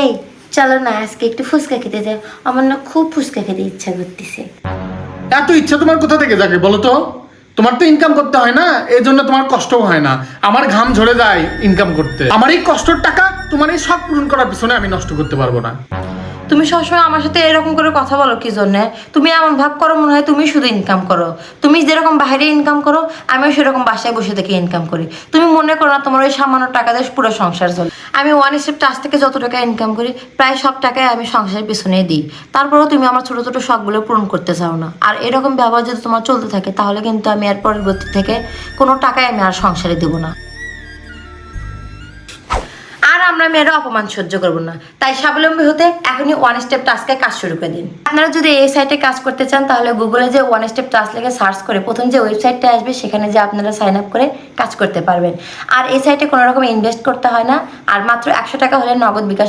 এই চলো না আজকে একটু ফুচকা খেতে যাই, আমার না খুব ফুচকা খেতে ইচ্ছা করতেছে। এত ইচ্ছা তোমার কোথা থেকে জাগে বলো তো? তোমার তো ইনকাম করতে হয় না, এই জন্য তোমার কষ্টও হয় না। আমার ঘাম ঝরে যায় ইনকাম করতে, আমার এই কষ্টের টাকা তোমার এই শখ পূরণ করার পিছনে আমি নষ্ট করতে পারবো না। তুমি সবসময় আমার সাথে এরকম করে কথা বলো কি জন্যে? তুমি এমন ভাব করো মনে হয় তুমি শুধু ইনকাম করো। তুমি যেরকম বাইরে ইনকাম করো আমিও সেরকম বাসায় বসে থেকে ইনকাম করি। তুমি মনে করো না তোমার ওই সামান্য টাকা দিয়ে পুরো সংসার চলে। আমি ওয়ান স্টেপ টাচ থেকে যত টাকা ইনকাম করি প্রায় সব টাকায় আমি সংসারের পিছনেই দিই। তারপরেও তুমি আমার ছোটো ছোটো শখগুলো পূরণ করতে চাও না। আর এরকম ব্যবহার যদি তোমার চলতে থাকে তাহলে কিন্তু আমি এর পরবর্তী থেকে কোনো টাকাই আমি আর সংসারে দেবো না। আর আমরা মেয়েরা অপমান সহ্য করবো না, তাই স্বাবলম্বী হতে এখনই ওয়ান স্টেপ টাস্কে কাজ শুরু করে দিন। আপনারা যদি এই সাইটে কাজ করতে চান তাহলে গুগলে যে ওয়ান স্টেপ টাস্ক লিখে সার্চ করে প্রথম যে ওয়েবসাইটটা আসবে সেখানে যে আপনারা সাইন আপ করে কাজ করতে পারবেন। আর এই সাইটে কোনো রকম ইনভেস্ট করতে হয় না, আর মাত্র 100 টাকা হলে নগদ বিকাশ